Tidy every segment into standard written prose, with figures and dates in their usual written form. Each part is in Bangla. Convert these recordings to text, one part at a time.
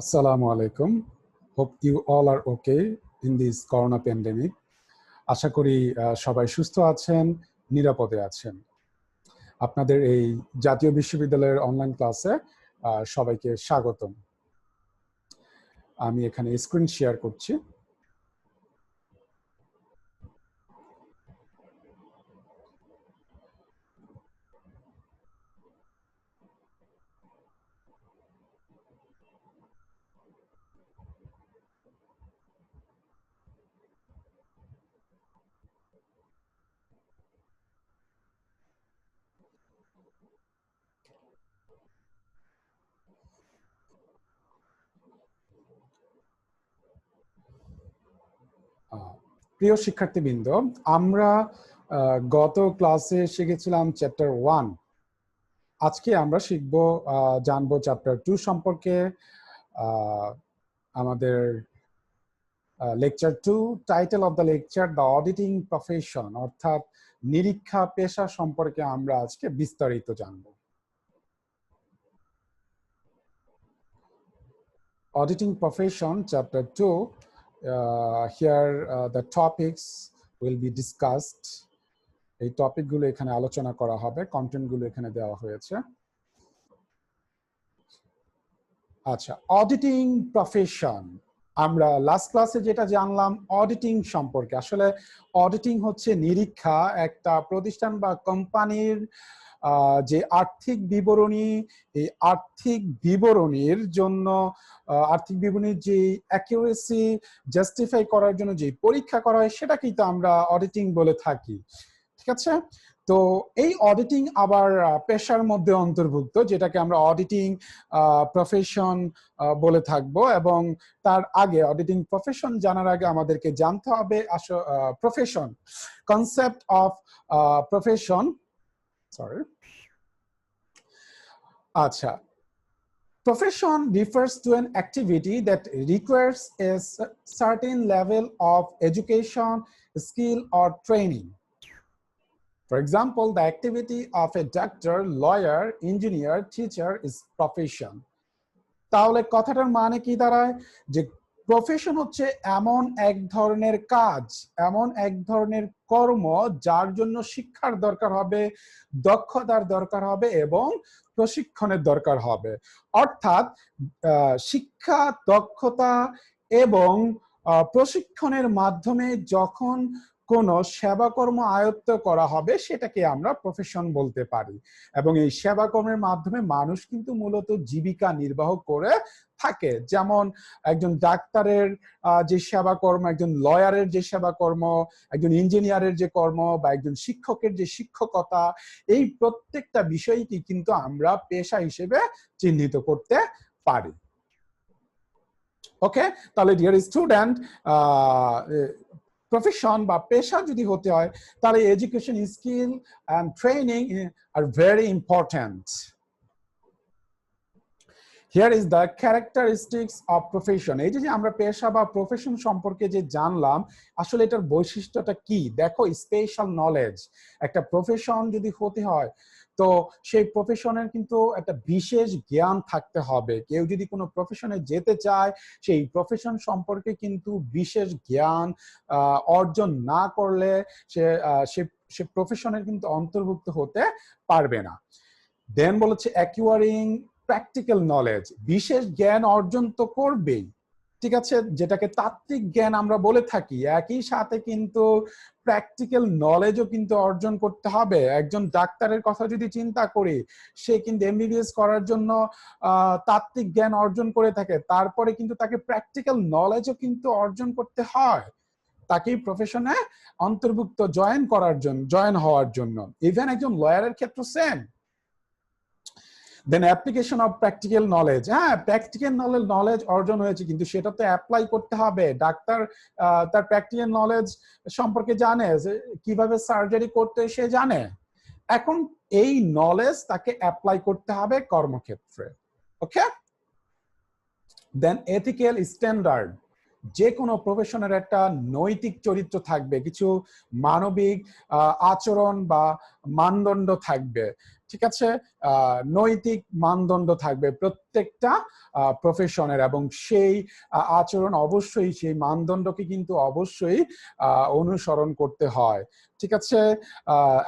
Assalamu alaikum. Hope you all are okay in this corona pandemic. আশা করি সবাই সুস্থ আছেন, নিরাপদে আছেন। আপনাদের এই জাতীয় বিশ্ববিদ্যালয়ের অনলাইন ক্লাসে সবাইকে স্বাগতম। আমি এখানে স্ক্রিন শেয়ার করছি। প্রিয় শিক্ষার্থীবৃন্দ, আমরা গত ক্লাসে শিখেছিলাম চ্যাপ্টার 1। আজকে আমরা জানবো চ্যাপ্টার 2 সম্পর্কে। আমাদের lecture 2, title of the lecture the auditing profession, অর্থাৎ নিরীক্ষা পেশা সম্পর্কে আমরা আজকে বিস্তারিত জানব। Auditing profession, chapter 2. Here the topics will be discussed. এই টপিকগুলো এখানে আলোচনা করা হবে, কন্টেন্টগুলো এখানে দেওয়া হয়েছে। আচ্ছা, অডিটিং প্রফেশন, আমরা লাস্ট ক্লাসে যেটা জানলাম অডিটিং সম্পর্কে। আসলে অডিটিং হচ্ছে নিরীক্ষা। একটা প্রতিষ্ঠান বা কোম্পানির যে আর্থিক বিবরণী, এই আর্থিক বিবরণীর জন্য আর্থিক বিবরণীর যে অ্যাকিউরেসি জাস্টিফাই করার জন্য যে পরীক্ষা করা হয় সেটাকেই তো আমরা অডিটিং বলে থাকি। ঠিক আছে? তো এই অডিটিং আবার পেশার মধ্যে অন্তর্ভুক্ত, যেটাকে আমরা অডিটিং প্রফেশন বলে থাকবো। এবং তার আগে অডিটিং প্রফেশন জানার আগে আমাদেরকে জানতে হবে profession, concept of profession. Sorry. Acha. Profession refers to an activity that requires a certain level of education, skill, or training. For example, the activity of a doctor, lawyer, engineer, teacher is profession. তাহলে কথাটার মানে কি দাঁড়ায়? যে প্রফেশন হচ্ছে এমন এক ধরনের কাজ, এমন এক ধরনের কর্ম যার জন্য শিক্ষার দরকার হবে, দক্ষতার দরকার হবে এবং প্রশিক্ষণের দরকার হবে। অর্থাৎ শিক্ষা, দক্ষতা এবং প্রশিক্ষণের মাধ্যমে যখন কোনো সেবাকর্ম আয়ত্ত করা হবে সেটাকে আমরা প্রফেশন বলতে পারি। এবং এই সেবাকর্মের মাধ্যমে মানুষ কিন্তু মূলত জীবিকা নির্বাহ করে থাকে। যেমন একজন ডাক্তারের যে সেবাকর্ম, একজন লয়ারের যে সেবাকর্ম, একজন ইঞ্জিনিয়ারের যে কর্ম, বা একজন শিক্ষকের যে শিক্ষকতা, এই প্রত্যেকটা বিষয়টি কিন্তু আমরা পেশা হিসেবে চিহ্নিত করতে পারি। ওকে, তাহলে ডিয়ার স্টুডেন্ট, প্রফেশন বা পেশা যদি হতে হয় তাহলে education, skill and training are very important. Here is the characteristics of profession. এই যে আমরা পেশা বা প্রফেশন সম্পর্কে যে জানলাম, আসলে এটার বৈশিষ্ট্যটা কি? দেখো, স্পেশাল নলেজ। একটা প্রফেশন যদি হতে হয় তো সেই প্রফেশনের কিন্তু একটা বিশেষ জ্ঞান থাকতে হবে। কেউ যদি কোনো প্রফেশনে যেতে চায়, সেই প্রফেশন সম্পর্কে কিন্তু বিশেষ জ্ঞান অর্জন না করলে সে প্রফেশনের কিন্তু অন্তর্ভুক্ত হতে পারবে না। দেন বলেছে অ্যাকুয়ারিং প্র্যাকটিক্যাল নলেজ, বিশেষ জ্ঞান অর্জন তো করবেই, ঠিক আছে, যেটাকে তাত্ত্বিক জ্ঞান আমরা বলে থাকি। একই সাথে কিন্তু প্র্যাকটিক্যাল নলেজও কিন্তু অর্জন করতে হবে। একজন ডাক্তারের কথা যদি চিন্তা করি, সে কিন্তু এমবিবিএস করার জন্য তাত্ত্বিক জ্ঞান অর্জন করে থাকে, তারপরে কিন্তু তাকে প্র্যাকটিক্যাল নলেজও কিন্তু অর্জন করতে হয় তাকেই প্রফেশনে অন্তর্ভুক্ত জয়েন হওয়ার জন্য। ইভেন একজন লয়ারের ক্ষেত্রে same. Then application of practical knowledge. হ্যাঁ, প্র্যাকটিক্যাল নলেজ অর্জন হয়েছে, কিন্তু সেটা তো অ্যাপ্লাই করতে হবে। ডাক্তার তার প্র্যাকটিক্যাল নলেজ সম্পর্কে জানে, যে কিভাবে সার্জারি করতে সে জানে। এখন এই নলেজ তাকে অ্যাপ্লাই করতে হবে কর্মক্ষেত্রে। ওকে, দেন এথিক্যাল স্ট্যান্ডার্ড। যে কোনো প্রফেশনের একটা নৈতিক চরিত্র থাকবে, কিছু মানবিক আচরণ বা মানদণ্ড থাকবে, ঠিক আছে? নৈতিক মানদণ্ড থাকবে প্রত্যেকটা প্রফেশনের, এবং সেই আচরণ অবশ্যই, সেই মানদণ্ডকে কিন্তু অবশ্যই অনুসরণ করতে হয়, ঠিক আছে?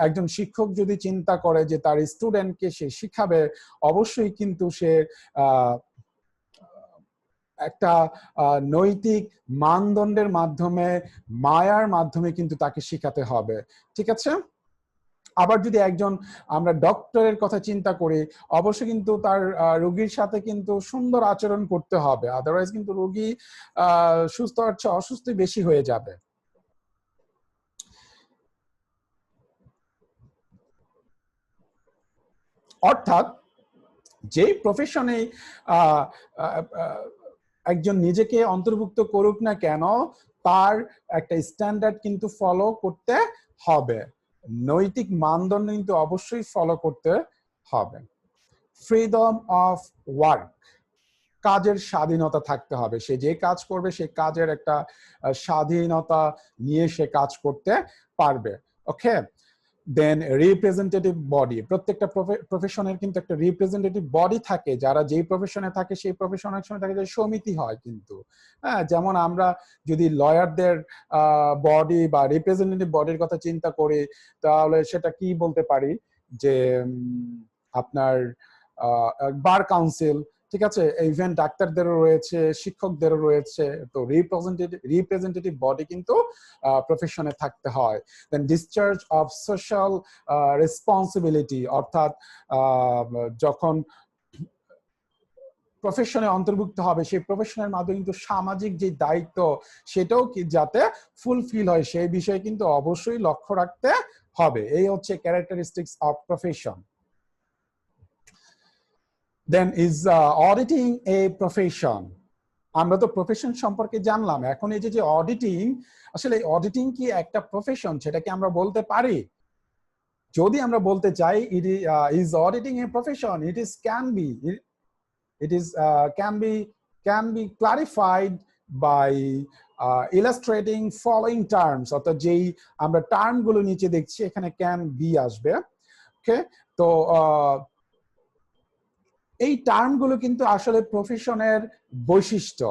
একজন শিক্ষক যদি চিন্তা করে যে তার স্টুডেন্টকে সে শিখাবে, অবশ্যই কিন্তু সে একটা নৈতিক মানদণ্ডের মাধ্যমে, মায়ার মাধ্যমে কিন্তু তাকে শিখাতে হবে, ঠিক আছে? আবার যদি একজন আমরা ডক্টরের কথা চিন্তা করি, অবশ্যই কিন্তু তার রোগীর সাথে কিন্তু সুন্দর আচরণ করতে হবে, আদারওয়াইজ কিন্তু রোগী সুস্থ হচ্ছে অসুস্থ বেশি হয়ে যাবে। অর্থাৎ যেই প্রফেশনে একজন নিজেকে অন্তর্ভুক্ত করুক না কেন, তার একটা স্ট্যান্ডার্ড কিন্তু ফলো করতে হবে, নৈতিক মানদণ্ড কিন্তু অবশ্যই ফলো করতে হবে। ফ্রিডম অফ ওয়ার্ক, কাজের স্বাধীনতা থাকতে হবে, সে যে কাজ করবে সে কাজের একটা স্বাধীনতা নিয়ে সে কাজ করতে পারবে। ওকে, দেন রিপ্রেজেন্টেটিভ বডি, প্রত্যেকটা প্রফেশনের কিন্তু একটা রিপ্রেজেন্টেটিভ বডি থাকে, যারা যেই প্রফেশনে থাকে সেই প্রফেশনের সময় থাকে যে সমিতি হয় কিন্তু, হ্যাঁ, যেমন আমরা যদি লয়ারদের বডি বা রিপ্রেজেন্টেটিভ বডির কথা চিন্তা করি, তাহলে সেটা কি বলতে পারি যে আপনার বার কাউন্সিল, ঠিক আছে, ইভেন ডাক্তারদেরও রয়েছে, শিক্ষকদেরও রয়েছে, তো রিপ্রেজেন্টেটিভ বডি কিন্তু প্রফেশনে থাকতে হয়। দেন ডিসচার্জ অফ সোশ্যাল রেসপন্সিবিলিটি, অর্থাৎ যখন প্রফেশনে অন্তর্ভুক্ত হবে সেই প্রফেশনের মাধ্যমে কিন্তু সামাজিক যে দায়িত্ব সেটাও কি যাতে ফুলফিল হয় সেই বিষয়ে কিন্তু অবশ্যই লক্ষ্য রাখতে হবে। এই হচ্ছে characteristics of profession. Then is auditing a profession. আমরা তো প্রফেশন সম্পর্কে জানলাম, এখন এই যে অডিটিং, আসলে অডিটিং কি একটা প্রফেশন, সেটা কি আমরা বলতে পারি? যদি আমরা বলতে চাই it is auditing a profession, it is can be, it is can be clarified by illustrating following terms, অর্থাৎ যেই আমরা টার্ম গুলো নিচে দেখছি এখানে ক্যান বি আসবে। ওকে, তো এই টার্মগুলো কিন্তু আসলে প্রফেশনের বৈশিষ্ট্য,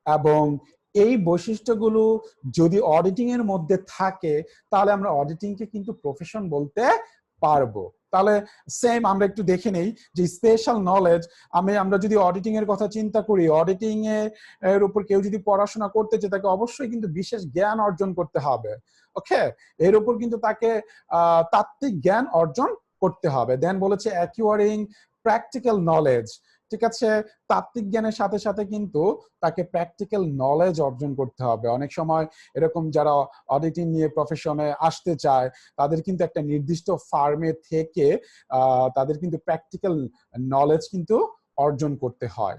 এবং এই বৈশিষ্ট্যগুলো যদি অডিটিং এর মধ্যে থাকে তাহলে আমরা অডিটিংকে কিন্তু প্রফেশন বলতে পারবো। তাহলে সেম আমরা একটু দেখে নেই যে স্পেশাল নলেজ, আমরা যদি অডিটিং এর কথা চিন্তা করি, অডিটিং এর উপর কেউ যদি পড়াশোনা করতে চায় তাকে অবশ্যই কিন্তু বিশেষ জ্ঞান অর্জন করতে হবে। ওকে, এর উপর কিন্তু তাকে তাত্ত্বিক জ্ঞান অর্জন করতে হবে। দেন বলেছে অ্যাকুয়ারিং প্র্যাকটিক্যাল নলেজ, ঠিক আছে, তাত্ত্বিক জ্ঞানের সাথে সাথে কিন্তু তাকে প্র্যাকটিক্যাল নলেজ অর্জন করতে হবে। অনেক সময় এরকম যারা অডিটিং নিয়ে প্রফেশনে আসতে চায় তাদের কিন্তু একটা নির্দিষ্ট ফার্মে থেকে তাদের কিন্তু প্র্যাকটিক্যাল নলেজ কিন্তু অর্জন করতে হয়।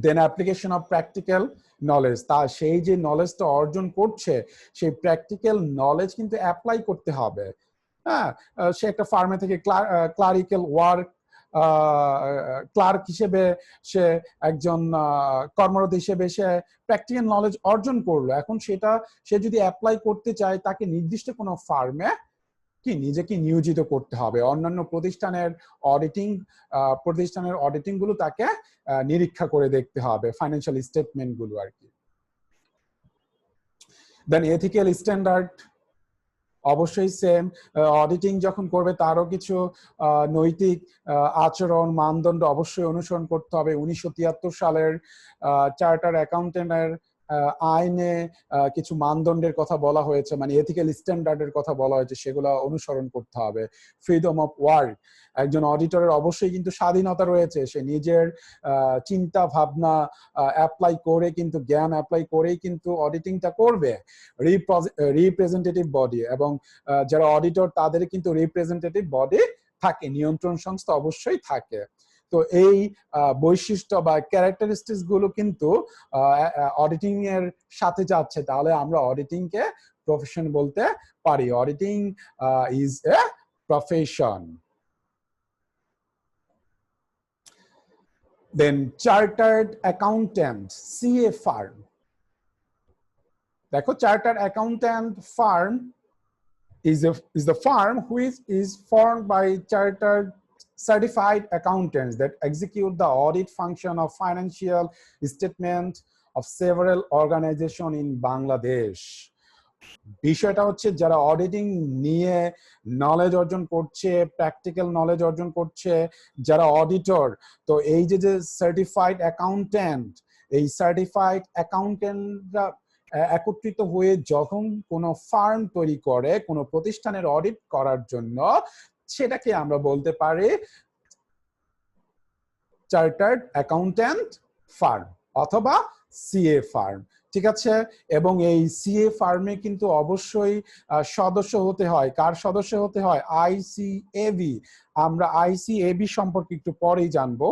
Then application of practical knowledge, তা সেই যে নলেজটা অর্জন করছে সেই প্র্যাকটিক্যাল নলেজ কিন্তু অ্যাপ্লাই করতে হবে। হ্যাঁ, সে একটা ফার্মে থেকে ক্লারিক্যাল ওয়ার্ক ক্লার্ক হিসেবে সে একজন কর্মরত হিসেবে সে প্র্যাকটিক্যাল নলেজ অর্জন করলো, এখন সেটা সে যদি অ্যাপ্লাই করতে চায় তাকে নির্দিষ্ট কোনো ফার্মে কি নিজেকে নিয়োজিত করতে হবে, অন্যান্য প্রতিষ্ঠানের অডিটিং গুলো তাকে নিরীক্ষা করে দেখতে হবে, ফাইন্যান্সিয়াল স্টেটমেন্ট গুলো আর কি। দেন এথিক্যাল স্ট্যান্ডার্ড, অবশ্যই সেম, অডিটিং যখন করবে তারও কিছু নৈতিক আচরণ মানদণ্ড অবশ্যই অনুসরণ করতে হবে। 1973 সালের চার্টার অ্যাকাউন্টেন্টের আইনে কিছু মানদণ্ডের কথা বলা হয়েছে, মানে এথিক্যাল স্ট্যান্ডার্ডের কথা বলা হয়েছে, সেগুলো অনুসরণ করতে হবে। ফ্রিডম অফ ওয়ার্ক, একজন অডিটরের অবশ্যই কিন্তু স্বাধীনতা রয়েছে, সে নিজের চিন্তা ভাবনা অ্যাপ্লাই করে কিন্তু জ্ঞান অ্যাপ্লাই করেই কিন্তু অডিটিংটা করবে। রিপ্রেজেন্টেটিভ বডি, এবং যারা অডিটর তাদের কিন্তু রিপ্রেজেন্টেটিভ বডি থাকে, নিয়ন্ত্রণ সংস্থা অবশ্যই থাকে। তো এই বৈশিষ্ট্য বা ক্যারেক্টারিস্টিক্স গুলো কিন্তু অডিটিং এর সাথে যাচ্ছে, তাহলে আমরা অডিটিং কে প্রফেশন বলতে পারি। Auditing is a profession. Then chartered accountant, CA firm, দেখো chartered accountant firm is the firm which is formed by chartered certified accountants that execute the audit function of financial statement of several organizations in Bangladesh. বিষয়টা হচ্ছে যারা অডিটিং নিয়ে নলেজ অর্জন করছে, প্র্যাকটিক্যাল নলেজ অর্জন করছে, যারা অডিটর, তো এই যে সার্টিফাইড অ্যাকাউন্ট্যান্ট, এই সার্টিফাইড অ্যাকাউন্ট্যান্টরা একত্রিত হয়ে যখন কোনো ফার্ম তৈরি করে কোনো প্রতিষ্ঠানের অডিট করার জন্য, সেটাকে আমরা বলতে পারি চার্টার্ড অ্যাকাউন্ট্যান্ট ফার্ম অথবা সিএ ফার্ম। ঠিক আছে, এবং এই সিএ ফার্মে কিন্তু অবশ্যই সদস্য হতে হয়। কার সদস্য হতে হয়? আইসিএবি। আমরা আইসিএবি সম্পর্কে একটু পরেই জানবো।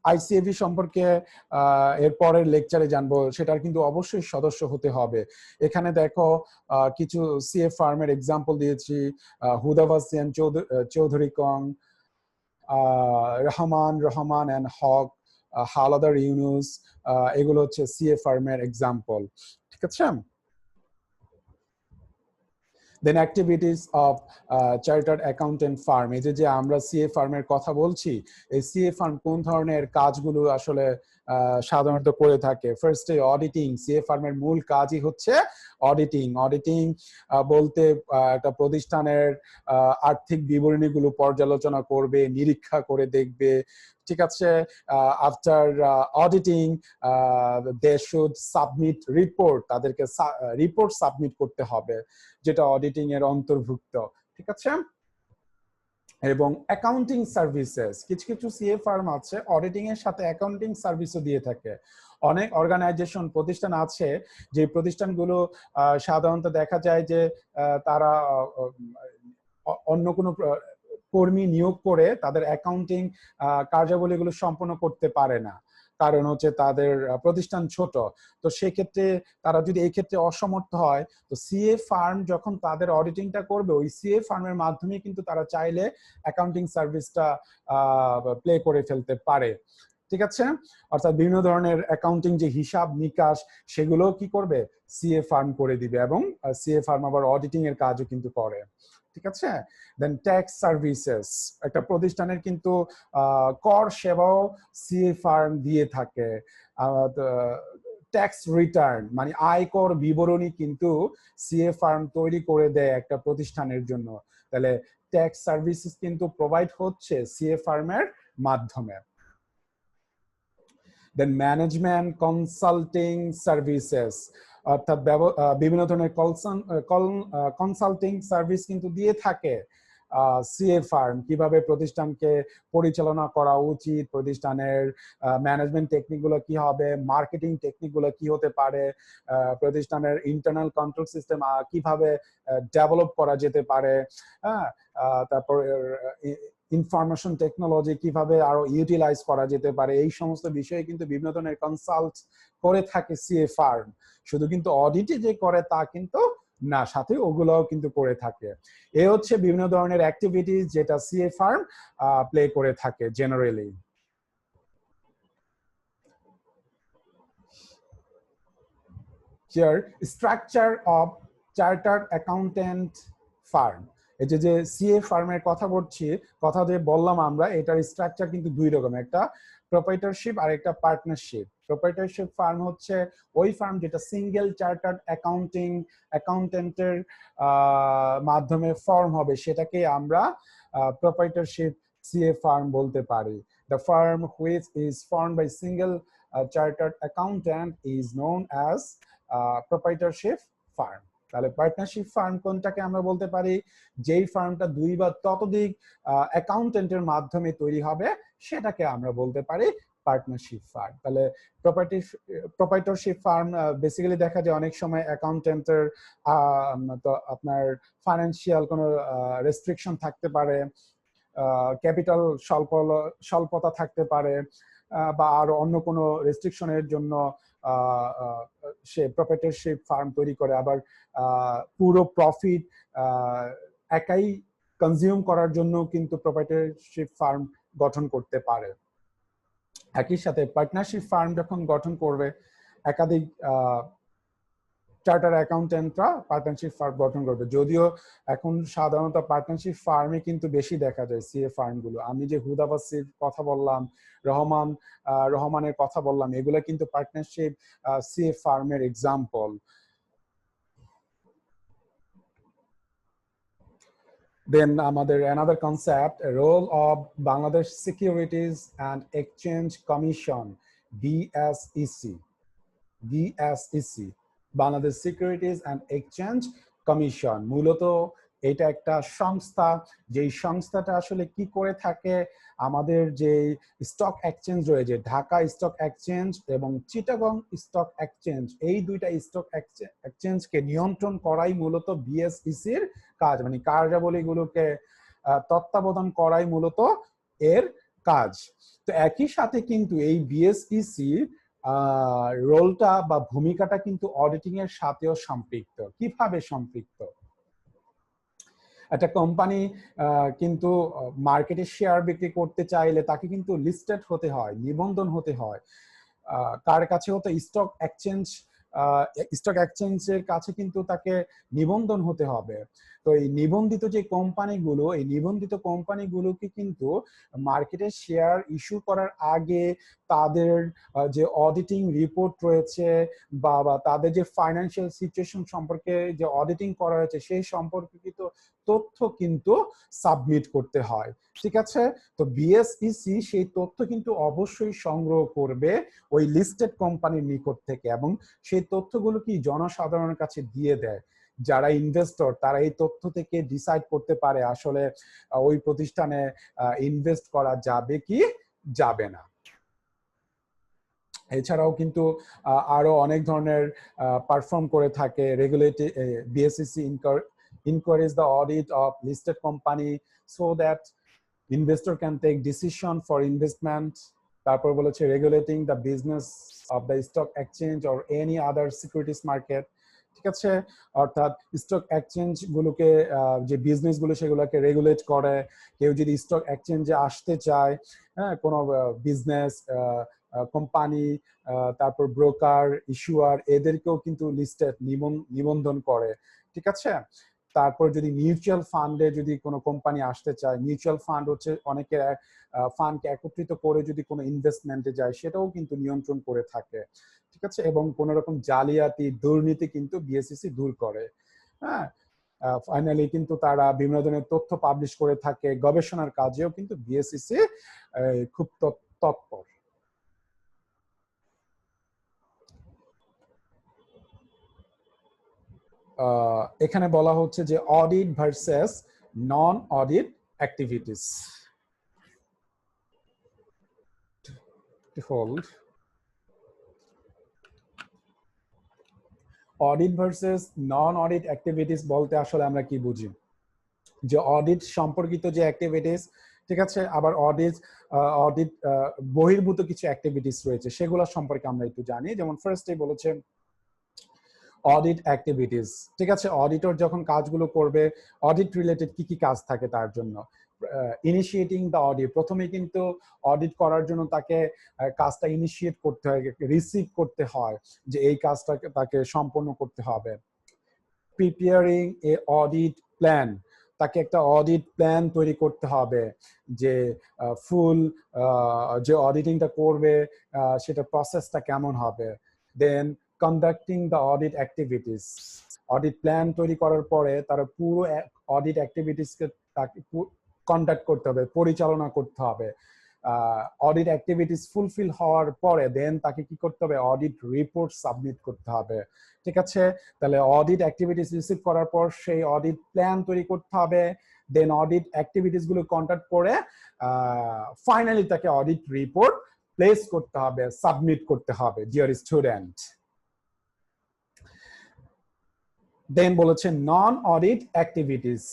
আইসিএবি সম্পর্কে এর পরের লেকচারে জানবো। সেটার কিন্তু অবশ্যই সদস্য হতে হবে। এখানে দেখো কিছু সিএ ফার্মের এক্সাম্পল দিয়েছি, হুদাভাসিয়ান চৌধুরী কং, রহমান এন্ড হক, হালাদার ইউনুস, এগুলো হচ্ছে সিএ ফার্মের এক্সাম্পল। ঠিক আছে, then activities of chartered accountant firm. এই যে আমরা সিএ ফার্মের কথা বলছি, এই সিএ ফার্ম কোন ধরনের কাজগুলো আসলে সাধারণত করে থাকে? ফার্স্টে অডিটিং। সিএ ফার্মের মূল কাজই হচ্ছে অডিটিং। অডিটিং বলতে একটা প্রতিষ্ঠানের আর্থিক বিবরণীগুলো পর্যালোচনা করবে, নিরীক্ষা করে দেখবে। ঠিক আছে, after auditing they should submit report, তাদেরকে রিপোর্ট সাবমিট করতে হবে, যেটা অডিটিং এর অন্তর্ভুক্ত। ঠিক আছে, এবং অ্যাকাউন্টিং সার্ভিসেস, কিছু কিছু সিএ ফার্ম আছে অডিটিং এর সাথে অ্যাকাউন্টিং সার্ভিসও দিয়ে থাকে। অনেক অর্গানাইজেশন প্রতিষ্ঠান আছে যে প্রতিষ্ঠানগুলো সাধারণত দেখা যায় যে তারা অন্য কোনো কর্মী নিয়োগ করে তাদের অ্যাকাউন্টিং কার্যাবলীগুলো সম্পন্ন করতে পারে না, কারণ হচ্ছে তাদের প্রতিষ্ঠান ছোট। তো সেক্ষেত্রে তারা যদি এই ক্ষেত্রে অসমর্থ হয়, তো সিএ ফার্ম যখন তাদের অডিটিংটা করবে, ওই সিএ ফার্মের মাধ্যমে কিন্তু তারা চাইলে অ্যাকাউন্টিং সার্ভিসটা প্লে করে ফেলতে পারে। ঠিক আছে, অর্থাৎ বিভিন্ন ধরনের অ্যাকাউন্টিং যে হিসাব নিকাশ, সেগুলো কি করবে? সিএ ফার্ম করে দিবে, এবং সিএ ফার্ম আবার অডিটিং এর কাজও কিন্তু করে। ঠিক আছে, দেন ট্যাক্স সার্ভিসেস। একটা প্রতিষ্ঠানের কিন্তু কর সেবাও সিএ ফার্ম দিয়ে থাকে। ট্যাক্স রিটার্ন মানে আয়কর বিবরণী কিন্তু সিএ ফার্ম তৈরি করে দেয় একটা প্রতিষ্ঠানের জন্য। তাহলে ট্যাক্স সার্ভিসেস কিন্তু প্রোভাইড হচ্ছে সিএ ফার্মের মাধ্যমে। দেন ম্যানেজমেন্ট কনসাল্টিং সার্ভিসেস, অর্থাৎ বিভিন্ন ধরনের কনসাল্টিং সার্ভিস কিন্তু দিয়ে থাকে সিএ ফার্ম। কিভাবে প্রতিষ্ঠানকে পরিচালনা করা উচিত, প্রতিষ্ঠানের ম্যানেজমেন্ট টেকনিক গুলো কি হবে, মার্কেটিং টেকনিক গুলো কি হতে পারে, প্রতিষ্ঠানের ইন্টারনাল কন্ট্রোল সিস্টেম কিভাবে ডেভেলপ করা যেতে পারে, হ্যাঁ, তারপর ইনফরমেশন টেকনোলজি কিভাবে আরো ইউটিলাইজ করা যেতে পারে, এই সমস্ত বিষয়ে কিন্তু বিভিন্ন ধরনের কনসাল্ট করে থাকে সিএ ফার্ম। শুধু কিন্তু অডিটে যে করে তা কিন্তু না, সাথে ওগুলোও কিন্তু করে থাকে। এ হচ্ছে বিভিন্ন ধরনের অ্যাক্টিভিটিস যেটা সিএ ফার্ম প্লে করে থাকে generally. Here, structure of chartered accountant firm. এই যে সিএ ফার্মের কথা বললাম আমরা, এটার স্ট্রাকচার কিন্তু দুই রকম, একটা প্রোপ্রাইটরশিপ আর একটা পার্টনারশিপ। প্রোপ্রাইটরশিপ ফার্ম হচ্ছে ওই ফার্ম যেটা সিঙ্গেল চার্টার্ড অ্যাকাউন্টেন্টের মাধ্যমে ফর্ম হবে, সেটাকে আমরা প্রোপ্রাইটরশিপ সিএ ফার্ম বলতে পারি। The firm which is formed by single chartered accountant is known as proprietorship firm. তাহলে পার্টনারশিপ ফার্ম কোনটাকে আমরা বলতে পারি? যেই ফার্মটা দুই বা ততোধিক অ্যাকাউন্টেন্টের মাধ্যমে তৈরি হবে, সেটাকে আমরা বলতে পারি পার্টনারশিপ ফার্ম। তাহলে প্রোপ্রাইটরশিপ ফার্ম বেসিক্যালি দেখা যায় অনেক সময় অ্যাকাউন্টেন্টের তো আপনার ফাইন্যান্সিয়াল কোনো রেস্ট্রিকশন থাকতে পারে, ক্যাপিটাল স্বল্পতা থাকতে পারে, বা আর অন্য কোনো রেস্ট্রিকশনের জন্য সে প্রোপ্রাইটরশিপ ফার্ম তৈরি করে। আবার পুরো প্রফিট একাই কনজিউম করার জন্য কিন্তু প্রোপ্রাইটরশিপ ফার্ম গঠন করতে পারে। একই সাথে পার্টনারশিপ ফার্ম যখন গঠন করবে, একাধিক চার্টার অ্যাকাউন্টেন্টরা পার্টনারশিপ ফার্ম গঠন করবে। যদিও এখন সাধারণত পার্টনারশিপ ফার্মে কিন্তু বেশি দেখা যায় সিএ ফার্মগুলো। আমি যে হুদাবাসির কথা বললাম, রহমানের কথা বললাম, এগুলো কিন্তু পার্টনারশিপ সিএ ফার্মের এক্সাম্পল। Then আমাদের another concept, a role of Bangladesh Securities and Exchange Commission, BSEC, Bangladesh securities and exchange commission. মূলত এটা একটা সংস্থা, যেই সংস্থাটা আসলে কি করে থাকে, আমাদের যে স্টক এক্সচেঞ্জ রয়েছে, ঢাকা স্টক এক্সচেঞ্জ এবং চিটাগং স্টক এক্সচেঞ্জ, এই দুইটা স্টক এক্সচেঞ্জকে নিয়ন্ত্রণ করাই মূলত বিএসইসির কাজ, মানে কার্যাবলীগুলোকে তত্ত্বাবধান করাই মূলত এর কাজ। তো একই সাথে কিন্তু এই বিএসইসি রোলটা বা ভূমিকাটা কিন্তু অডিটিং এর সাথেও সম্পৃক্ত। কিভাবে সম্পৃক্ত? একটা কোম্পানি কিন্তু মার্কেটে শেয়ার বিক্রি করতে চাইলে তাকে কিন্তু লিস্টেড হতে হয়, নিবন্ধন হতে হয়। কার কাছে হতো? স্টক এক্সচেঞ্জের কাছে কিন্তু তাকে নিবন্ধন হতে হবে। তো এই নিবন্ধিত যে কোম্পানিগুলো, এই নিবন্ধিত কোম্পানিগুলোকে কিন্তু মার্কেটে শেয়ার ইস্যু করার আগে তাদের যে অডিটিং রিপোর্ট রয়েছে বা তাদের যে ফাইন্যান্সিয়াল সিচুয়েশন সম্পর্কে যে অডিটিং করা হয়েছে সেই সম্পর্কিত তথ্য কিন্তু সাবমিট করতে হয়। ঠিক আছে? তো বিএসইসি সেই তথ্য কিন্তু অবশ্যই সংগ্রহ করবে ওই লিস্টেড কোম্পানির নিকট থেকে, এবং সেই তথ্যগুলো কি জনসাধারণের কাছে দিয়ে দেয়। যারা ইনভেস্টর তারা এই তথ্য থেকে ডিসাইড করতে পারে আসলে ওই প্রতিষ্ঠানে ইনভেস্ট করা যাবে কি যাবে না। এছাড়াও কিন্তু আরো অনেক ধরনের পারফর্ম করে থাকে regulatory. BSEC encourage the audit of listed company so that investor can take decision for investment. তারপর বলেছে regulating the business of the stock exchange or any other securities market. ঠিক আছে? অর্থাৎ স্টক এক্সচেঞ্জ গুলোকে যে বিজনেস গুলো সেগুলোকে রেগুলেট করে। কেউ যদি স্টক এক্সচেঞ্জে আসতে চায়, হ্যাঁ, কোনো বিজনেস কোম্পানি, তারপর ব্রোকার, ইস্যুয়ার, এদেরকেও কিন্তু লিস্টেড নিবন্ধন করে। ঠিক আছে? তারপর যদি মিউচুয়াল ফান্ডে যদি কোনো কোম্পানি আসতে চায়, মিউচুয়াল ফান্ড হচ্ছে অনেকের ফান্ডকে একত্রিত করে যদি কোনো ইনভেস্টমেন্টে যায়, সেটাও কিন্তু নিয়ন্ত্রণ করে থাকে। ঠিক আছে? এবং কোন রকম জালিয়াতি, দুর্নীতি কিন্তু বিএসইসি দূর করে। হ্যাঁ, ফাইনালি কিন্তু তারা বিভিন্ন ধরনের তথ্য পাবলিশ করে থাকে। গবেষণার কাজেও কিন্তু বিএসইসি খুব তৎপর। এখানে বলা হচ্ছে যে audit versus non audit activities. Hold. Audit versus non audit activities বলতে আসলে আমরা কি বুঝি? যে অডিট সম্পর্কিত যে অ্যাক্টিভিটিস, ঠিক আছে, আবার অডিট বহির্ভূত কিছু অ্যাক্টিভিটিস রয়েছে, সেগুলো সম্পর্কে আমরা একটু জানি। যেমন ফার্স্টে বলেছে অডিট অ্যাক্টিভিটিস। ঠিক আছে? অডিটর যখন কাজগুলো করবে, অডিট রিলেটেড কি কি কাজ থাকে তার জন্য? ইনিশিয়েটিং দ্য অডিট, প্রথমে কিন্তু অডিট করার জন্য তাকে কাজটা ইনিশিয়েট করতে হয়, রিসিভ করতে হয় যে এই কাজটাকে তাকে সম্পন্ন করতে হবে। প্রিপেয়ারিং এ অডিট প্ল্যান, তাকে একটা অডিট প্ল্যান তৈরি করতে হবে, যে ফুল যে অডিটিংটা করবে সেটা প্রসেসটা কেমন হবে। Then conducting the audit activities, audit plan তৈরি করার পরে তারা পুরো অডিট অ্যাক্টিভিটিসকে তাকে কন্ডাক্ট করতে হবে, পরিচালনা করতে হবে। অডিট অ্যাক্টিভিটিস ফুলফিল হওয়ার পরে দেন তাকে কি করতে হবে? অডিট রিপোর্ট সাবমিট করতে হবে। ঠিক আছে? তাহলে অডিট অ্যাক্টিভিটিস রিসিভ করার পর সেই অডিট প্ল্যান তৈরি করতে হবে, দেন অডিট অ্যাক্টিভিটিস গুলো কন্ডাক্ট করে ফাইনালি তাকে অডিট রিপোর্ট প্লেস করতে হবে, সাবমিট করতে হবে। ডিয়ার স্টুডেন্ট, দেন বলেছে নন অডিট অ্যাক্টিভিটিস।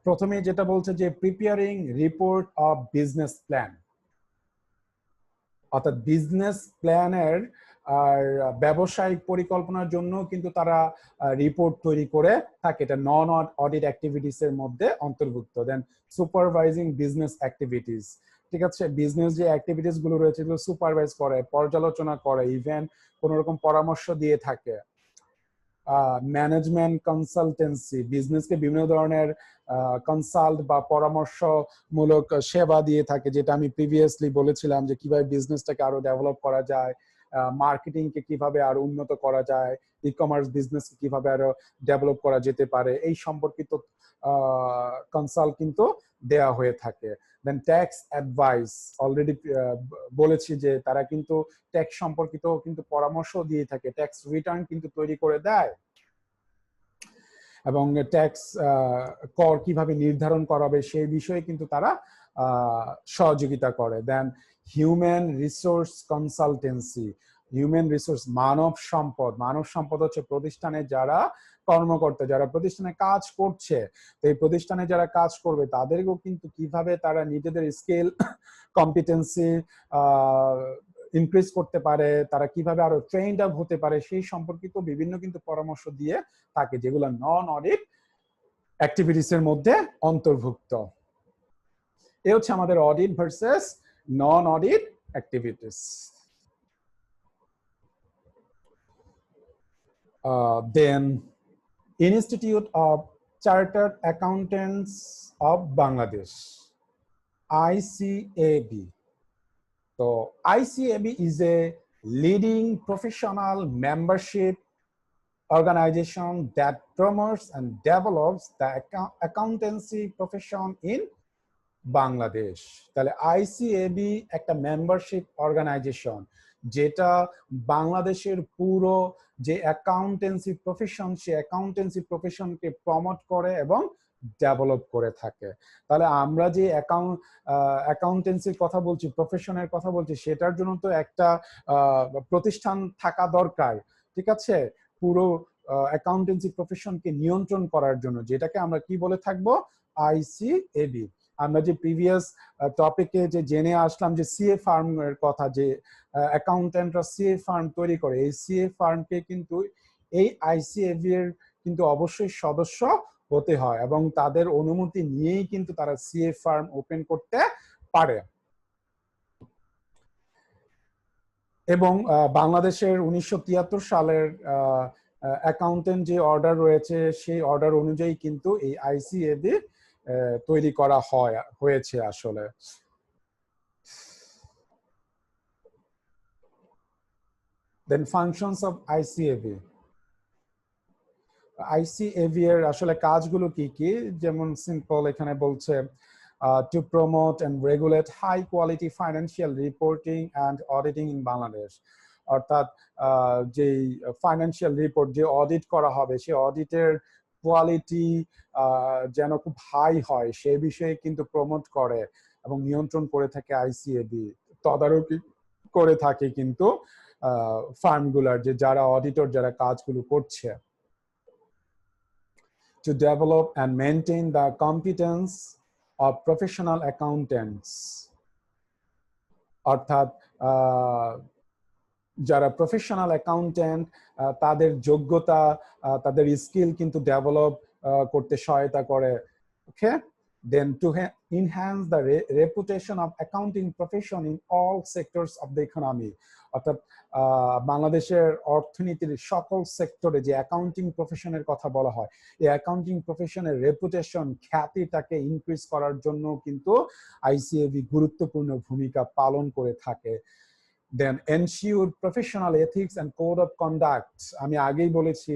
প্রথমে যেটা বলছে যে preparing report of business plan, অর্থাৎ বিজনেস প্ল্যানের আর ব্যবসায়িক পরিকল্পনার জন্য কিন্তু তারা রিপোর্ট তৈরি করে থাকে, এটা নন অডিট অ্যাক্টিভিটিস এর মধ্যে অন্তর্ভুক্ত। দেন সুপারভাইজিং বিজনেস অ্যাক্টিভিটিস, ঠিক আছে, বিজনেস যে অ্যাক্টিভিটিস গুলো রয়েছে এগুলো সুপারভাইজ করে, পর্যালোচনা করে, ইভেন কোন রকম পরামর্শ দিয়ে থাকে। ম্যানেজমেন্ট কনসালটেন্সি, বিজনেসকে বিভিন্ন ধরনের কনসাল্ট বা পরামর্শমূলক সেবা দিয়ে থাকে, যেটা আমি প্রিভিয়াসলি বলেছিলাম যে কিভাবে বিজনেসটাকে আরো ডেভেলপ করা যায়, মার্কেটিংকে কিভাবে আরো উন্নত করা যায়, ই কমার্স বিজনেস কিভাবে আরো ডেভেলপ করা যেতে পারে, এই সম্পর্কিত কনসাল্ট কিন্তু দেয়া হয়ে থাকে। দেন ট্যাক্স অ্যাডভাইস, অলরেডি বলেছি যে তারা কিন্তু ট্যাক্স সম্পর্কিত কিন্তু পরামর্শ দিয়ে থাকে, ট্যাক্স রিটার্ন কিন্তু তৈরি করে দেয়, এবং ট্যাক্স কর কিভাবে নির্ধারণ করা হবে সেই বিষয়ে কিন্তু তারা সহযোগিতা করে। Then human resource consultancy, human resource মানব সম্পদ, মানব সম্পদ হচ্ছে প্রতিষ্ঠানে যারা কর্মকর্তা, যারা প্রতিষ্ঠানে কাজ করছে, তো এই প্রতিষ্ঠানে যারা কাজ করবে তাদেরকেও কিন্তু কিভাবে তারা নিজেদের স্কিল কম্পিটেন্সি ইনক্রিজ করতে পারে, তারা কিভাবে আরো ট্রেন্ড আপ হতে পারে সেই সম্পর্কিত বিভিন্ন কিন্তু পরামর্শ দিয়ে থাকে, যেগুলো নন অডিট অ্যাক্টিভিটিস এর মধ্যে অন্তর্ভুক্ত। এই হচ্ছে আমাদের audit versus non audit activities. Then institute of chartered accountants of Bangladesh, ICAB. So ICAB is a leading professional membership organization that promotes and develops the accountancy profession in Bangladesh. তাহলে ICAB একটা মেম্বারশিপ অর্গানাইজেশন যেটা বাংলাদেশের পুরো যে অ্যাকাউন্টেন্সি প্রফেশন, সে অ্যাকাউন্টেন্সি প্রফেশনকে প্রমোট করে এবং ডেভেলপ করে থাকে। তাহলে আমরা যে অ্যাকাউন্টেন্সির কথা বলছি, প্রফেশনের কথা বলছি, সেটার জন্য তো একটা প্রতিষ্ঠান থাকা দরকার, ঠিক আছে, পুরো অ্যাকাউন্টেন্সি প্রফেশনকে নিয়ন্ত্রণ করার জন্য, যেটাকে আমরা কি বলে থাকবো, ICAB। আমরা যে প্রিভিয়াস টপিকে যে জেনে আসলাম যে সিএ ফার্মের কথা, যে অ্যাকাউন্টেন্টরা সিএ ফার্ম তৈরি করে, এই সিএ ফার্মকে কিন্তু এই ICAB এর কিন্তু অবশ্যই সদস্য হতে হয় এবং তাদের অনুমতি নিয়েই কিন্তু তারা সিএ ফার্ম ওপেন করতে পারে। এবং বাংলাদেশের 1973 সালের অ্যাকাউন্টেন্ট যে অর্ডার রয়েছে, সেই অর্ডার অনুযায়ী কিন্তু এই ICAB তৈরি করা হয়েছে আসলে। Then functions of ICAB. ICAB এর আসলে কাজগুলো কি কি, যেমন সিম্পল এখানে বলছে to promote and regulate high quality financial reporting and auditing in Bangladesh, অর্থাৎ যে ফাইন্যান্সিয়াল রিপোর্ট যে অডিট করা হবে, সেই অডিটের কোয়ালিটি যেন খুব হাই হয় সে বিষয়ে কিন্তু প্রমোট করে এবং নিয়ন্ত্রণ করে থাকে ICAB, তদারকি করে থাকে কিন্তু ফার্মগুলার যে যারা অডিটর যারা কাজগুলো করছে। To develop and maintain the competence of professional accountants, অর্থাৎ যারা প্রফেশনাল অ্যাকাউন্টেন্ট তাদের যোগ্যতা, তাদের স্কিল কিন্তু ডেভেলপ করতে সহায়তা করে। ওকে, then to enhance the reputation of accounting profession in all sectors of the economy, অর্থাৎ বাংলাদেশের অর্থনীতির সকল সেক্টরে যে অ্যাকাউন্টিং প্রফেশনের কথা বলা হয়, এই অ্যাকাউন্টিং প্রফেশনের রেপুটেশন, খ্যাতিটাকে ইনক্রিজ করার জন্য কিন্তু ICAB গুরুত্বপূর্ণ ভূমিকা পালন করে থাকে। Then ensure professional ethics and code of conduct, আমি আগেই বলেছি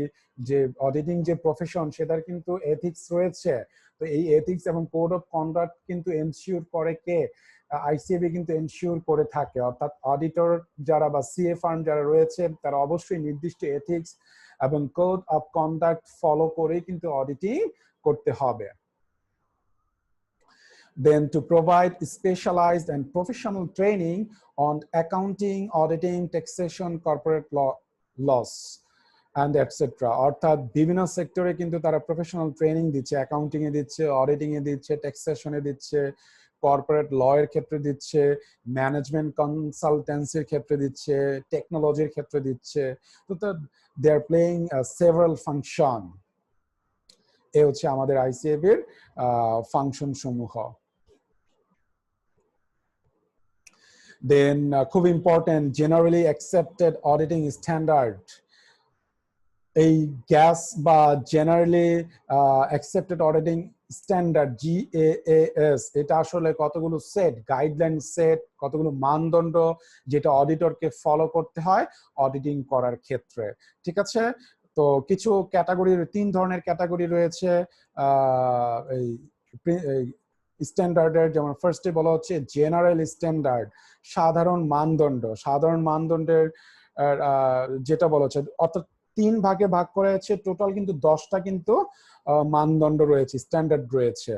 যে অডিটিং যে প্রফেশন সেটার কিন্তু এথিক্স রয়েছে, তো এই এথিক্স এবং কোড অফ কন্ডাক্ট কিন্তু এনশিওর করে কে, ICAB কিন্তু এনশিওর করে থাকে, অর্থাৎ অডিটর যারা বা সিএ ফার্ম যারা রয়েছে তারা অবশ্যই নির্দিষ্ট এথিক্স এবং কোড অফ কন্ডাক্ট ফলো করে কিন্তু অডিটিং করতে হবে। Then to provide specialized and professional training on accounting, auditing, taxation, corporate laws and etc. অর্থাৎ বিভিন্ন সেক্টরে কিন্তু তারা প্রফেশনাল ট্রেনিং দিচ্ছে, অ্যাকাউন্টিং এ দিচ্ছে, অডিটিং এ দিচ্ছে, ট্যাক্সেশনে দিচ্ছে, কর্পোরেট ল এর ক্ষেত্রে দিচ্ছে, ম্যানেজমেন্ট কনসালটেন্সির ক্ষেত্রে দিচ্ছে, টেকনোলজির ক্ষেত্রে দিচ্ছে, তো দে আর প্লেইং সেভারাল ফাংশন। এ হচ্ছে আমাদের ICAB এর ফাংশন সমূহ। Then খুব important, generally accepted auditing standard, এই গ্যাস বা generally accepted auditing standard GAAS, এটা আসলে কতগুলো সেট, গাইডলাইন সেট, কতগুলো মানদণ্ড যেটা অডিটরকে ফলো করতে হয় অডিটিং করার ক্ষেত্রে। ঠিক আছে, তো কিছু ক্যাটাগরি, 3 ধরনের ক্যাটাগরি রয়েছে এই স্ট্যান্ডার্ডের। যেমন ফার্স্টে বলা হচ্ছে জেনারেল স্ট্যান্ডার্ড, সাধারণ মানদণ্ড। সাধারণ মানদণ্ডের যেটা বলা হচ্ছে, অর্থাৎ 3 ভাগে ভাগ করা হয়েছে, টোটাল কিন্তু 10টা কিন্তু মানদণ্ড রয়েছে, স্ট্যান্ডার্ড রয়েছে।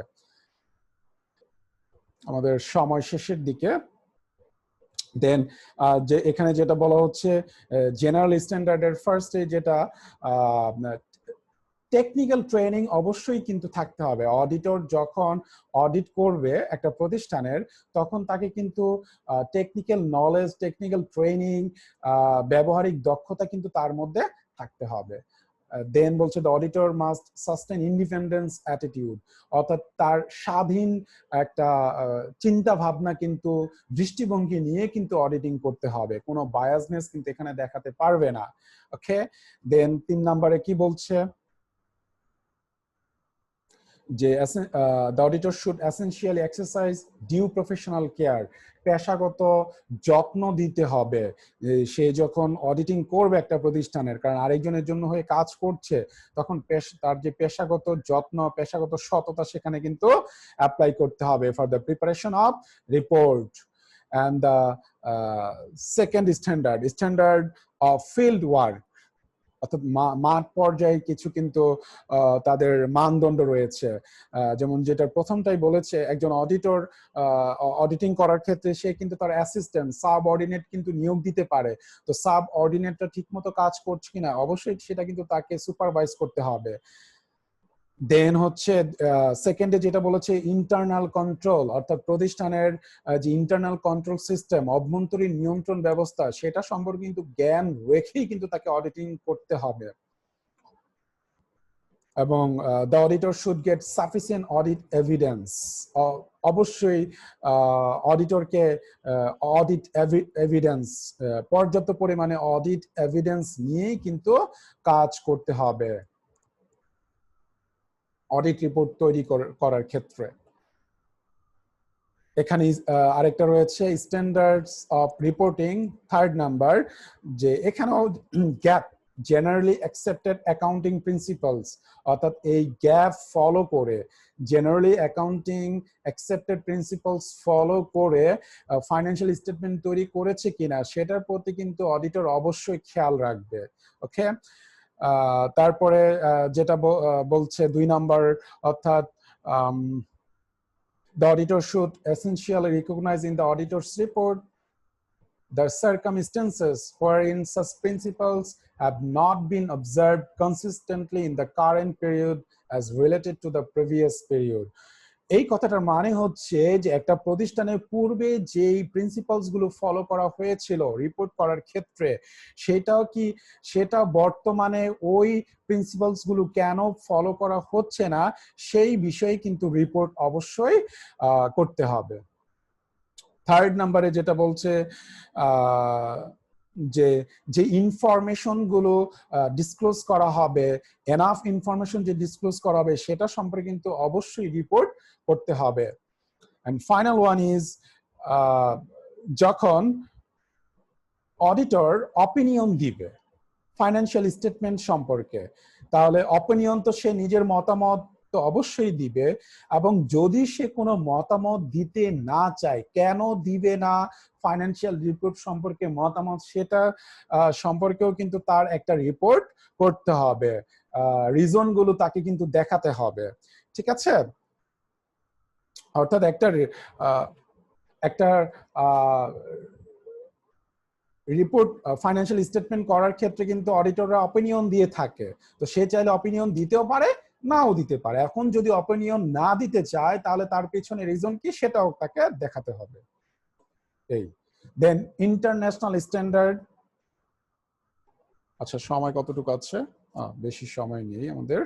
আমাদের সময় শেষের দিকে। দেন যে এখানে যেটা বলা হচ্ছে জেনারেল স্ট্যান্ডার্ডের ফার্স্টে যেটা টেকনিক্যাল ট্রেনিং অবশ্যই কিন্তু থাকতে হবে। অডিটর যখন অডিট করবে একটা প্রতিষ্ঠানের, তখন তাকে কিন্তু টেকনিক্যাল নলেজ, টেকনিক্যাল ট্রেনিং, ব্যবহারিক দক্ষতা কিন্তু তার মধ্যে থাকতে হবে। দেন বলছে the auditor must sustain independence attitude, অর্থাৎ তার স্বাধীন একটা চিন্তা ভাবনা কিন্তু, দৃষ্টিভঙ্গি নিয়ে কিন্তু অডিটিং করতে হবে, কোনো বায়াসনেস কিন্তু এখানে দেখাতে পারবে না। ওকে, দেন 3 নম্বরে কি বলছে যে the auditor should essentially exercise due professional care, পেশাগত যত্ন দিতে হবে। সে যখন অডিটিং করবে একটা প্রতিষ্ঠানের, কারণ আরেকজনের জন্য হয়ে কাজ করছে, তখন তার যে পেশাগত যত্ন, পেশাগত সততা সেখানে কিন্তু অ্যাপ্লাই করতে হবে for the preparation of report. And the second standard of field work, অর্থাৎ মাঠ পর্যায়ে কিছু কিন্তু তাদের মানদণ্ড রয়েছে। যেমন যেটা প্রথমটাই বলেছে, একজন অডিটর অডিটিং করার ক্ষেত্রে সে কিন্তু তার অ্যাসিস্ট্যান্ট, সাব অর্ডিনেট কিন্তু নিয়োগ দিতে পারে। তো সাব অর্ডিনেটটা ঠিকমতো কাজ করছে কিনা অবশ্যই সেটা কিন্তু তাকে সুপারভাইজ করতে হবে। দেন হচ্ছে সেকেন্ডে যেটা বলেছে ইন্টারনাল কন্ট্রোল, অর্থাৎ প্রতিষ্ঠানের যে ইন্টারনাল কন্ট্রোল সিস্টেম, অভ্যন্তরীণ নিয়ন্ত্রণ ব্যবস্থা, সেটা সম্পর্কে কিন্তু জ্ঞান রেখেই কিন্তু তাকে অডিটিং করতে হবে। এবং the auditor should get sufficient audit evidence, অবশ্যই অডিটরকে অডিট এভিডেন্স, পর্যাপ্ত পরিমাণে অডিট এভিডেন্স নিয়েই কিন্তু কাজ করতে হবে অডিট রিপোর্ট তৈরি করার ক্ষেত্রে। এখানে আরেকটা রয়েছে standards of reporting, 3rd number, যে এখানেও gap, generally accepted accounting principles, অর্থাৎ এই গ্যাপ ফলো করে, generally accounting accepted principles follow করে ফাইন্যান্সিয়াল স্টেটমেন্ট তৈরি করেছে কিনা সেটার প্রতি কিন্তু অডিটর অবশ্যই খেয়াল রাখবে। ওকে, তারপরে যেটা বলছে 2 নাম্বার, অর্থাৎ the auditor should essentially recognize in the auditor's report the circumstances wherein such principles have not been observed consistently in the current period as related to the previous period. এই কথাটার মানে হচ্ছে যে একটা প্রতিষ্ঠানের পূর্বে যেই প্রিন্সিপালস গুলো ফলো করা হয়েছিল রিপোর্ট করার ক্ষেত্রে, সেটা বর্তমানে ওই প্রিন্সিপালস গুলো কেন ফলো করা হচ্ছে না সেই বিষয়ে কিন্তু রিপোর্ট অবশ্যই করতে হবে। 3rd নাম্বারে যেটা বলছে যে ইনফরমেশন গুলো ডিসক্লোজ করা হবে, এনাফ ইনফরমেশন যে ডিসক্লোজ করা হবে সেটা সম্পর্কে কিন্তু অবশ্যই রিপোর্ট করতে হবে। এন্ড ফাইনাল ওয়ান ইজ যখন অডিটর অপিনিয়ন দিবে ফাইন্যান্সিয়াল স্টেটমেন্ট সম্পর্কে, তাহলে অপিনিয়ন তো সে নিজের মতামত তো অবশ্যই দিবে, এবং যদি সে কোনো মতামত দিতে না চায়, কেন দিবে না ফাইন্যান্সিয়াল রিপোর্ট সম্পর্কে মতামত, সেটা সম্পর্কেও কিন্তু তার একটা রিপোর্ট করতে হবে, রিজন গুলো তাকে কিন্তু দেখাতে হবে। ঠিক আছে, অর্থাৎ একটা রিপোর্ট ফাইন্যান্সিয়াল স্টেটমেন্ট করার ক্ষেত্রে কিন্তু অডিটররা অপিনিয়ন দিয়ে থাকে, তো সে চাইলে অপিনিয়ন দিতেও পারে, নাও দিতে পারে। এখন যদি অপিনিয়ন না দিতে চায় তাহলে তার পেছনে রিজন কি সেটাও তাকে দেখাতে হবে। এই দেন ইন্টারন্যাশনাল স্ট্যান্ডার্ড। আচ্ছা, সময় কতটুকু আছে? বেশি সময় নেই আমাদের।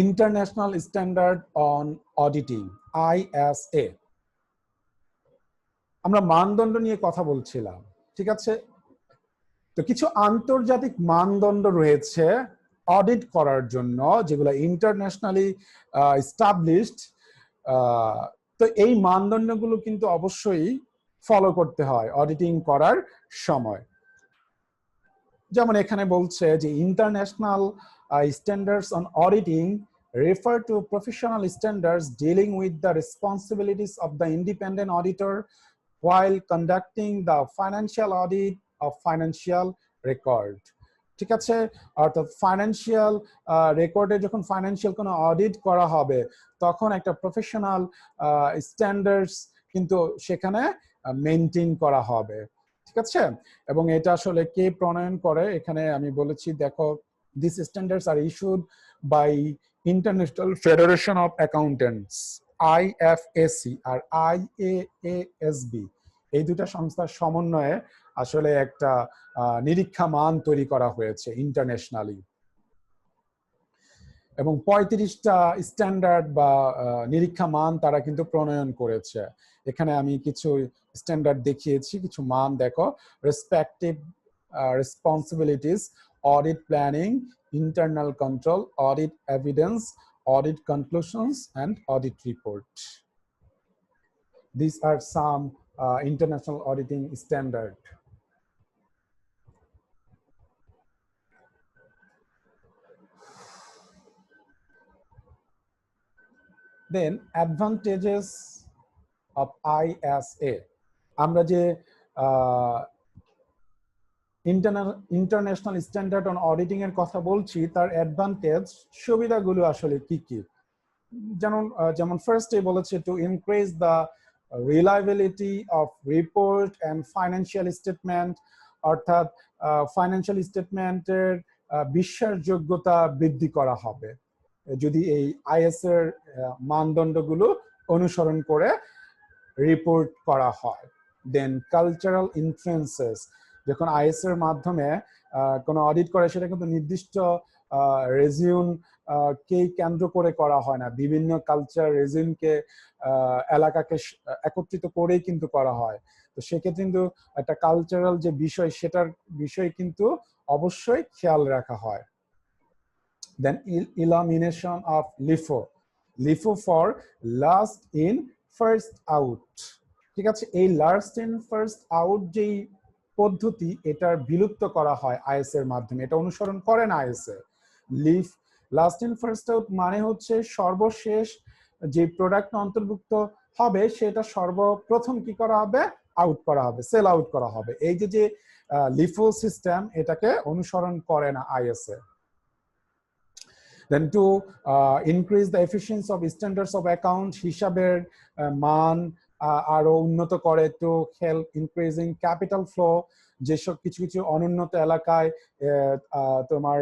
International standard on auditing, ISA। আমরা মানদণ্ড নিয়ে কথা বলছিলাম, ঠিক আছে? তো তো কিছু আন্তর্জাতিক মানদণ্ড রয়েছে অডিট করার জন্য, যেগুলো ইন্টারন্যাশনালি এস্টাবলিশড। তো এই মানদণ্ডগুলো কিন্তু অবশ্যই ফলো করতে হয় অডিটিং করার সময়। যেমন এখানে বলছে যে international standards on auditing refer to professional standards dealing with the responsibilities of the independent auditor while conducting the financial audit of financial record. ঠিক আছে, অর্থাৎ ফাইন্যান্সিয়াল রেকর্ডে যখন ফাইন্যান্সিয়াল কোনো অডিট করা হবে তখন একটা প্রফেশনাল স্ট্যান্ডার্ডস কিন্তু সেখানে মেনটেন করা হবে। ঠিক আছে, এবং এটা আসলে কে প্রণয়ন করে এখানে আমি বলেছি, দেখো, this standards are issued by international federation of accountants IFAC আর IAASB, এই দুটা সংস্থার সমন্বয়ে আসলে একটা নিরীক্ষা মান তৈরি করা হয়েছে ইন্টারন্যাশনালি, এবং 35টা স্ট্যান্ডার্ড বা নিরীক্ষা মান তারা কিন্তু প্রণয়ন করেছে। এখানে আমি কিছু স্ট্যান্ডার্ড দেখিয়েছি, কিছু মান দেখো: respective responsibilities, audit planning, internal control, audit evidence, audit conclusions and audit report. These are some international auditing standard. Then advantages of ISA. আমরা যে ইন্টারন্যাশনাল স্ট্যান্ডার্ড অন অডিটিং এর কথা বলছি, তার অ্যাডভান্টেজ সুবিধাগুলো আসলে কি কি? যেমন ফার্স্টে বলেছে to increase the reliability of report and financial statement, অর্থাৎ ফাইন্যান্সিয়াল স্টেটমেন্টের বিশ্বাসযোগ্যতা বৃদ্ধি করা হবে যদি এই আইএস এর মানদণ্ডগুলো অনুসরণ করে রিপোর্ট করা হয়। দেন কালচারাল ইনফ্লুয়েন্সেস, যখন আইএস এর মাধ্যমে কোনো অডিট করে সেটা কিন্তু নির্দিষ্ট রেজিউন কে কেন্দ্র করে করা হয় না, বিভিন্ন কালচার রেজিউনকে এলাকাকে একত্রিত করেই কিন্তু করা হয়। তো সেক্ষেত্রে কিন্তু একটা কালচারাল যে বিষয়, সেটার বিষয় কিন্তু অবশ্যই খেয়াল রাখা হয়। Then elimination of LIFO for last in first out। ঠিক আছে, এই লাস্ট ইন ফার্স্ট আউট যেই পদ্ধতি, এটার বিলুপ্ত করা হয় আইএস এর মাধ্যমে, এটা অনুসরণ করে না is A. Last in first out মানে হচ্ছে সর্বশেষ যে প্রোডাক্ট অন্তর্ভুক্ত হবে সেটা সর্বপ্রথম কি করা হবে, আউট করা হবে, সেল আউট করা হবে। এই যে লিফো সিস্টেম, এটাকে অনুসরণ করে না is A. Then to increase the efficiency of standards of account, হিসাবের মান আরো উন্নত করে, to help increasing capital flow, যেসব কিছু কিছু অনুন্নত এলাকায় তোমার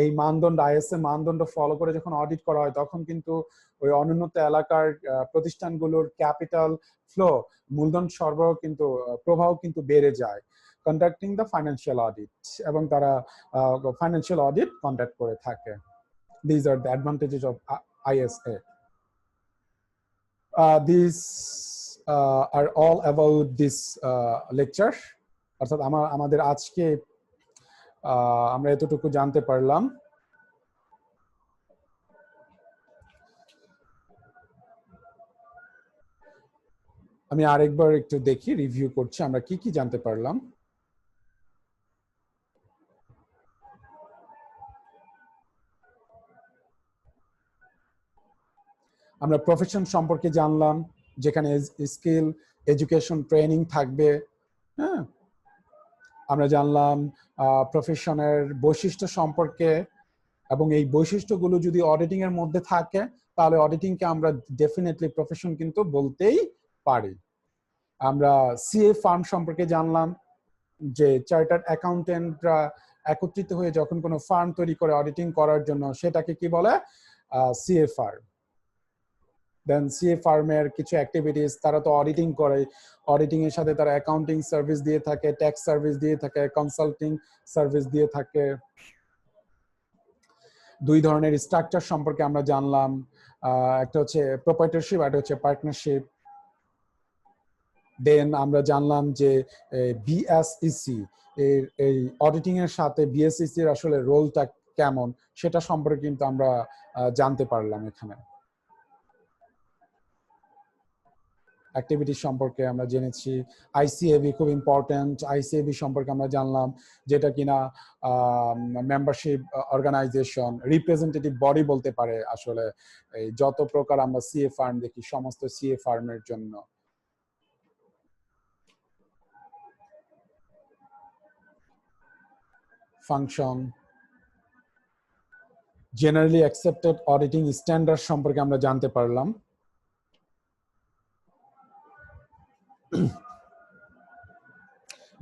এই মানদণ্ড আইএস এর মানদণ্ড ফলো করে যখন অডিট করা হয় তখন কিন্তু ওই অনুন্নত এলাকার প্রতিষ্ঠানগুলোর ক্যাপিটাল ফ্লো, মূলধন সরবরাহ কিন্তু প্রবাহ কিন্তু বেড়ে যায়। কন্ডাক্টিং দ্য ফাইন্যান্সিয়াল অডিট, এবং তারা ফাইন্যান্সিয়াল অডিট কন্ডাক্ট করে থাকে। These are the advantages of ISA. These are all about this lecture. অর্থাৎ আমাদের আজকে আমরা এতটুকু জানতে পারলাম। আমি আরেকবার একটু দেখি, রিভিউ করছি আমরা কি কি জানতে পারলাম। আমরা প্রফেশন সম্পর্কে জানলাম, যেখানে স্কিল, এডুকেশন, ট্রেনিং থাকবে। হ্যাঁ, আমরা জানলাম প্রফেশনের বৈশিষ্ট্য সম্পর্কে, এবং এই বৈশিষ্ট্যগুলো যদি অডিটিং এর মধ্যে থাকে তাহলে অডিটিংকে আমরা ডেফিনেটলি প্রফেশন কিন্তু বলতেই পারি। আমরা সিএ ফার্ম সম্পর্কে জানলাম, যে চার্টার্ড অ্যাকাউন্টেন্টরা একত্রিত হয়ে যখন কোনো ফার্ম তৈরি করে অডিটিং করার জন্য, সেটাকে কি বলে, সিএ ফার্ম। দেন সিএ ফার্মের কিছু অ্যাক্টিভিটিস, তারা তো অডিটিং করে, অডিটিং এর সাথে তারা অ্যাকাউন্টিং সার্ভিস দিয়ে থাকে, ট্যাক্স সার্ভিস দিয়ে থাকে, কনসাল্টিং সার্ভিস দিয়ে থাকে। দুই ধরনের স্ট্রাকচার সম্পর্কে আমরা জানলাম, একটা হচ্ছে প্রোপ্রাইটারশিপ, আর একটা হচ্ছে পার্টনারশিপ। দেন আমরা জানলাম যে বিএসইসি এই অডিটিং এর সাথে বিএসইসি এর আসলে রোলটা কেমন সেটা সম্পর্কে কিন্তু আমরা জানতে পারলাম এখানে। অ্যাক্টিভিটি সম্পর্কে আমরা জেনেছি। আইসিএবি খুব ইম্পর্টেন্ট, আইসিএবি সম্পর্কে আমরা জানলাম যেটা কিনা মেম্বারশিপ অর্গানাইজেশন, রিপ্রেজেন্টেটিভ বডি বলতে পারে আসলে এই যত প্রকার আমরা সিএ ফার্ম দেখি সমস্ত সিএ ফার্মের জন্য। Function, generally accepted auditing standard সম্পর্কে আমরা জানতে পারলাম।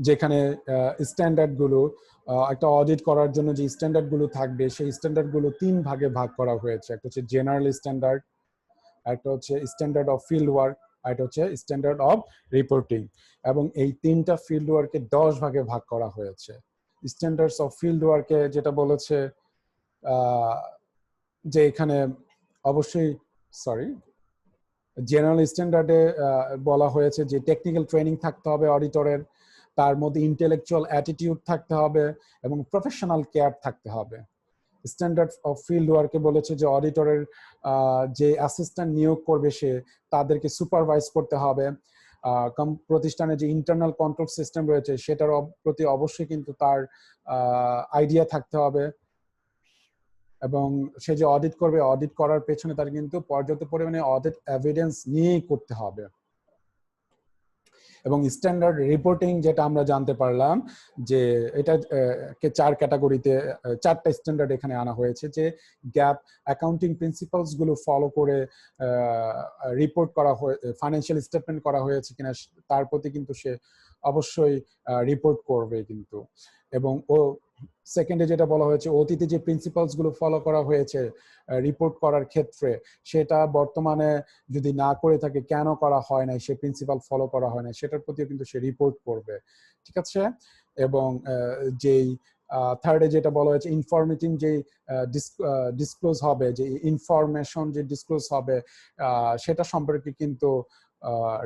যেখানে স্ট্যান্ডার্ড গুলো একটা অডিট করার জন্য যে স্ট্যান্ডার্ড গুলো থাকবে সেই স্ট্যান্ডার্ড গুলো 3 ভাগে ভাগ করা হয়েছে। একটা হচ্ছে জেনারেল স্ট্যান্ডার্ড, একটা হচ্ছে স্ট্যান্ডার্ড অফ ফিল্ড ওয়ার্ক, আর একটা হচ্ছে স্ট্যান্ডার্ড অফ রিপোর্টিং। এবং এই 3টা ফিল্ড ওয়ার্কে 10 ভাগে ভাগ করা হয়েছে। স্ট্যান্ডার্ডস অফ ফিল্ড ওয়ার্কে যেটা বলেছে যে এখানে অবশ্যই জেনারেল স্ট্যান্ডার্ডে বলা হয়েছে যে টেকনিক্যাল ট্রেনিং থাকতে হবে অডিটরের, তার মধ্যে ইন্টেলেকচুয়াল অ্যাটিটিউড থাকতে হবে এবং প্রফেশনাল কেয়ার থাকতে হবে। স্ট্যান্ডার্ড অফ ফিল্ড ওয়ার্কে বলেছে যে অডিটরের যে অ্যাসিস্ট্যান্ট নিয়োগ করবে সে তাদেরকে সুপারভাইজ করতে হবে। প্রতিষ্ঠানে যে ইন্টারনাল কন্ট্রোল সিস্টেম রয়েছে সেটার প্রতি অবশ্যই কিন্তু তার আইডিয়া থাকতে হবে এবং সে যে অডিট করবে অডিট করার পেছনে তার কিন্তু পর্যাপ্ত পরিমাণে অডিট এভিডেন্স নিয়েই করতে হবে। এবং স্ট্যান্ডার্ড রিপোর্টিং যেটা আমরা জানতে পারলাম যে এটা কে 4 ক্যাটাগরিতে 4টা স্ট্যান্ডার্ড এখানে আনা হয়েছে যে গ্যাপ অ্যাকাউন্টিং প্রিন্সিপালস গুলো ফলো করে রিপোর্ট করা ফাইন্যান্সিয়াল স্টেটমেন্ট করা হয়েছে কিনা তার প্রতি কিন্তু সে অবশ্যই রিপোর্ট করবে কিন্তু। এবং ও সেকেন্ডে যেটা বলা হয়েছে অতীতে যে প্রিন্সিপালস গুলো ফলো করা হয়েছে রিপোর্ট করার ক্ষেত্রে সেটা বর্তমানে যদি না করে থাকে কেন করা হয় না, সে প্রিন্সিপাল ফলো করা হয় না সেটার প্রতিও কিন্তু সে রিপোর্ট করবে, ঠিক আছে। এবং যেই থার্ডে যেটা বলা হয়েছে ইনফরমেটিভ যে ডিসক্লোজ হবে, যে ইনফরমেশন যে ডিসক্লোজ হবে সেটা সম্পর্কে কিন্তু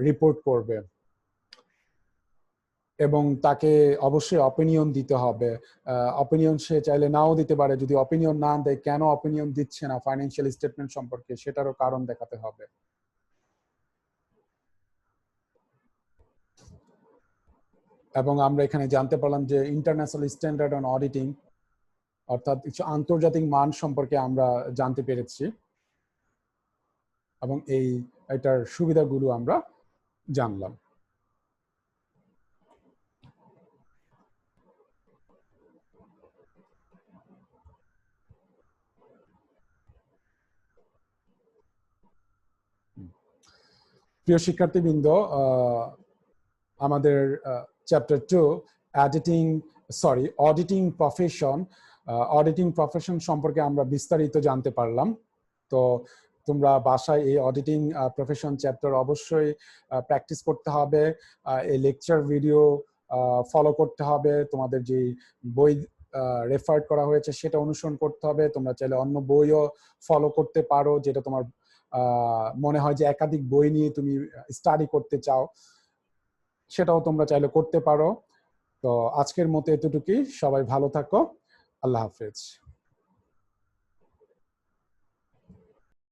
রিপোর্ট করবে এবং তাকে অবশ্যই অপিনিয়ন দিতে হবে। অপিনিয়ন সে চাইলে নাও দিতে পারে, যদি অপিনিয়ন না দেয় কেন অপিনিয়ন দিচ্ছে না ফাইন্যান্সিয়াল স্টেটমেন্ট সম্পর্কে সেটারও কারণ দেখাতে হবে। এবং আমরা এখানে জানতে পারলাম যে ইন্টারন্যাশনাল স্ট্যান্ডার্ড অন অডিটিং অর্থাৎ কিছু আন্তর্জাতিক মান সম্পর্কে আমরা জানতে পেরেছি এবং এটার সুবিধাগুলো আমরা জানলাম। প্রিয় শিক্ষার্থীবৃন্দ, আমাদের চ্যাপ্টার 2 অডিটিং প্রফেশন সম্পর্কে আমরা বিস্তারিত জানতে পারলাম। তো তোমরা বাসায় এই অডিটিং প্রফেশন চ্যাপ্টার অবশ্যই প্র্যাকটিস করতে হবে, এই লেকচার ভিডিও ফলো করতে হবে, তোমাদের যে বই রেফার করা হয়েছে সেটা অনুসরণ করতে হবে। তোমরা চাইলে অন্য বইও ফলো করতে পারো যেটা তোমার মনে হয় যে একাধিক বই নিয়ে তুমি স্টাডি করতে চাও, সেটাও তোমরা চাইলে করতে পারো। তো আজকের মতো এতটুকুই, সবাই ভালো থাকো, আল্লাহ হাফেজ।